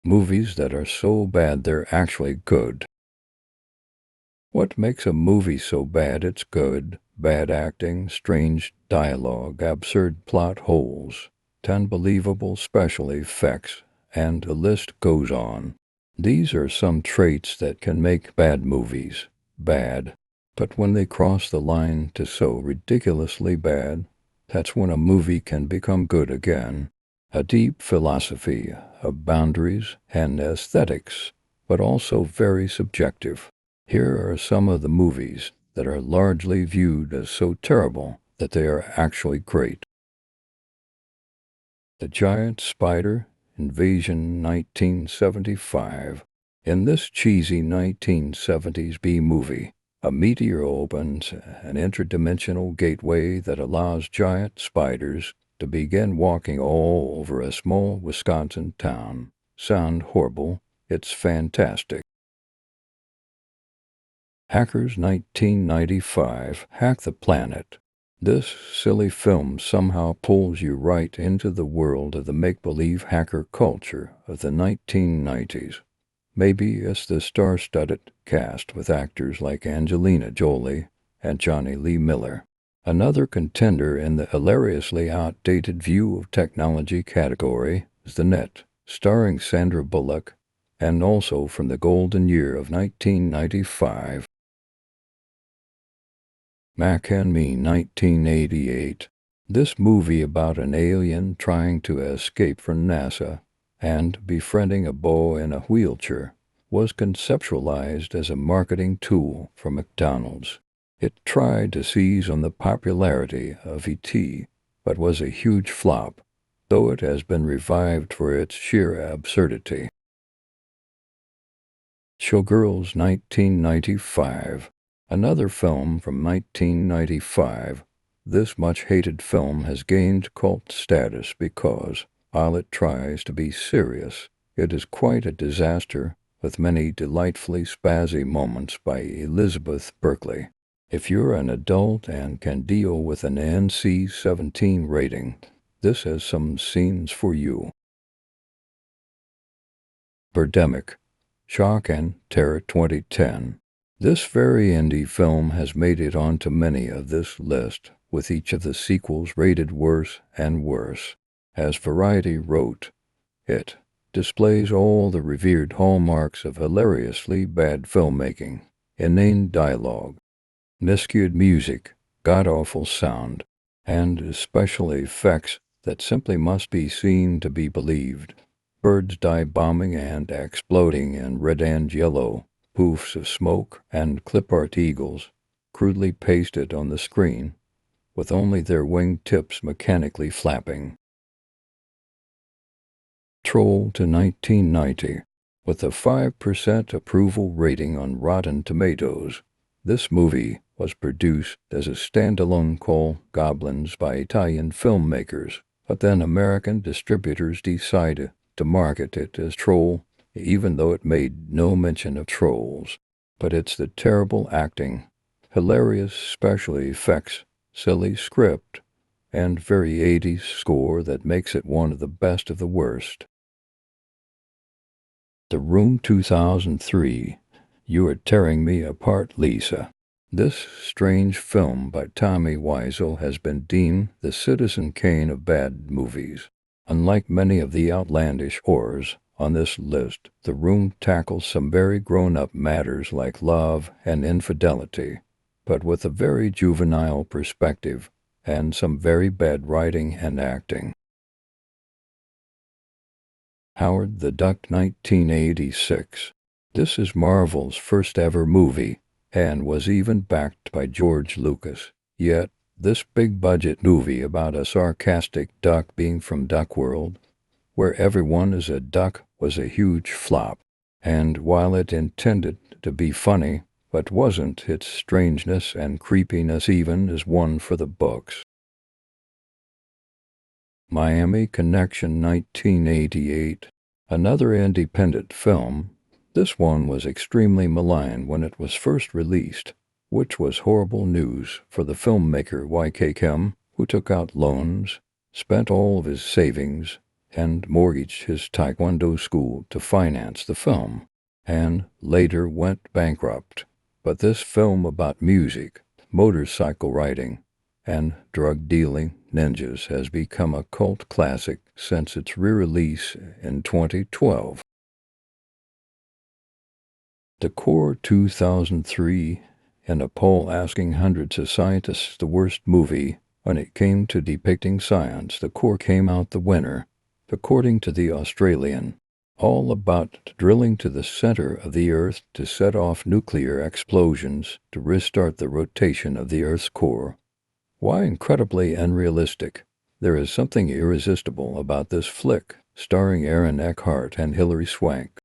Movies that are so bad they're actually good. What makes a movie so bad it's good? Bad acting, strange dialogue, absurd plot holes, unbelievable special effects, and the list goes on. These are some traits that can make bad movies bad. But when they cross the line to so ridiculously bad, that's when a movie can become good again. A deep philosophy of boundaries and aesthetics, but also very subjective. Here are some of the movies that are largely viewed as so terrible that they are actually great. The Giant Spider Invasion 1975. In this cheesy 1970s B-movie, a meteor opens an interdimensional gateway that allows giant spiders to begin walking all over a small Wisconsin town. Sound horrible? It's fantastic. Hackers 1995. Hack the Planet. This silly film somehow pulls you right into the world of the make-believe hacker culture of the 1990s. Maybe it's the star-studded cast with actors like Angelina Jolie and Johnny Lee Miller. Another contender in the hilariously outdated view of technology category is The Net, starring Sandra Bullock, and also from the golden year of 1995. Mac and Me 1988. This movie about an alien trying to escape from NASA and befriending a boy in a wheelchair was conceptualized as a marketing tool for McDonald's. It tried to seize on the popularity of E.T., but was a huge flop, though it has been revived for its sheer absurdity. Showgirls 1995. Another film from 1995. This much-hated film has gained cult status because, while it tries to be serious, it is quite a disaster with many delightfully spazzy moments by Elizabeth Berkley. If you're an adult and can deal with an NC-17 rating, this has some scenes for you. Birdemic. Shock and Terror 2010. This very indie film has made it onto many of this list, with each of the sequels rated worse and worse. As Variety wrote, it displays all the revered hallmarks of hilariously bad filmmaking, inane dialogue, miscued music, god-awful sound, and special effects that simply must be seen to be believed. Birds dive bombing and exploding in red and yellow, poofs of smoke and clip art eagles, crudely pasted on the screen, with only their wing tips mechanically flapping. Troll to 1990. With a 5% approval rating on Rotten Tomatoes, this movie was produced as a standalone called Goblins by Italian filmmakers, but then American distributors decided to market it as Troll, even though it made no mention of trolls. But it's the terrible acting, hilarious special effects, silly script, and very 80s score that makes it one of the best of the worst. The Room 2003. You Are Tearing Me Apart, Lisa. This strange film by Tommy Wiseau has been deemed the Citizen Kane of bad movies. Unlike many of the outlandish horrors on this list, The Room tackles some very grown-up matters like love and infidelity, but with a very juvenile perspective and some very bad writing and acting. Howard the Duck 1986. This is Marvel's first ever movie and was even backed by George Lucas. Yet, this big-budget movie about a sarcastic duck being from Duck World, where everyone is a duck, was a huge flop. And while it intended to be funny, but wasn't, its strangeness and creepiness even is one for the books. Miami Connection 1988. Another independent film. This one was extremely maligned when it was first released, which was horrible news for the filmmaker Y.K. Kim, who took out loans, spent all of his savings, and mortgaged his taekwondo school to finance the film, and later went bankrupt. But this film about music, motorcycle riding, and drug-dealing ninjas has become a cult classic since its re-release in 2012. The Core 2003, in a poll asking hundreds of scientists the worst movie when it came to depicting science, The Core came out the winner, according to the Australian. All about drilling to the center of the Earth to set off nuclear explosions to restart the rotation of the Earth's core. Why incredibly unrealistic? There is something irresistible about this flick, starring Aaron Eckhart and Hilary Swank.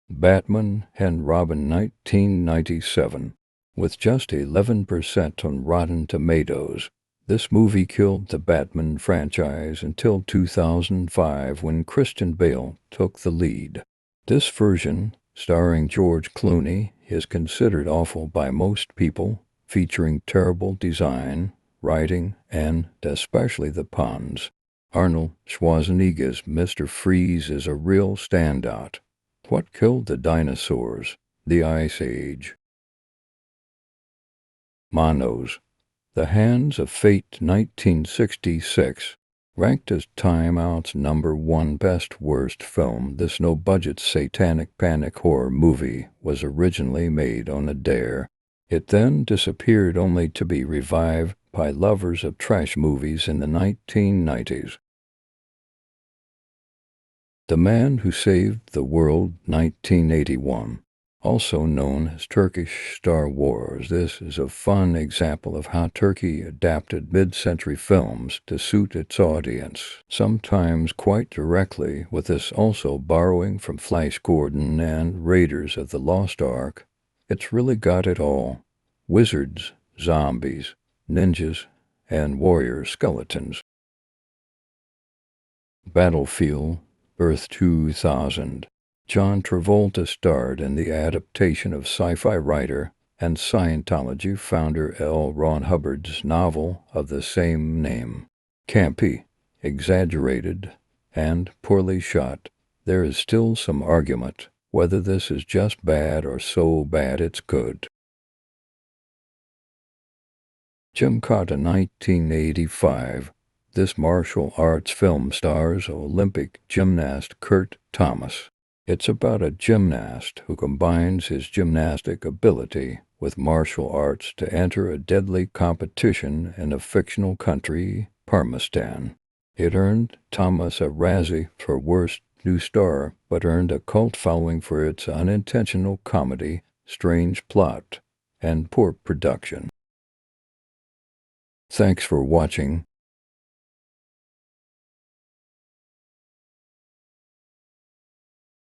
Batman and Robin 1997. With just 11% on Rotten Tomatoes, this movie killed the Batman franchise until 2005 when Christian Bale took the lead. This version, starring George Clooney, is considered awful by most people, featuring terrible design, writing, and especially the puns. Arnold Schwarzenegger's Mr. Freeze is a real standout. What killed the dinosaurs? The Ice Age. Monos. The Hands of Fate 1966. Ranked as Time Out's #1 best worst film, this no-budget satanic panic horror movie was originally made on a dare. It then disappeared only to be revived by lovers of trash movies in the 1990s. The Man Who Saved the World 1981, also known as Turkish Star Wars. This is a fun example of how Turkey adapted mid-century films to suit its audience, sometimes quite directly, with this also borrowing from Flash Gordon and Raiders of the Lost Ark. It's really got it all. Wizards, zombies, ninjas, and warrior skeletons. Battlefield Earth 2000. John Travolta starred in the adaptation of sci-fi writer and Scientology founder L. Ron Hubbard's novel of the same name. Campy, exaggerated, and poorly shot, there is still some argument whether this is just bad or so bad it's good. Gymkhana 1985. This martial arts film stars Olympic gymnast Kurt Thomas. It's about a gymnast who combines his gymnastic ability with martial arts to enter a deadly competition in a fictional country, Parmistan. It earned Thomas a Razzie for Worst New Star, but earned a cult following for its unintentional comedy, strange plot, and poor production. Thanks for watching.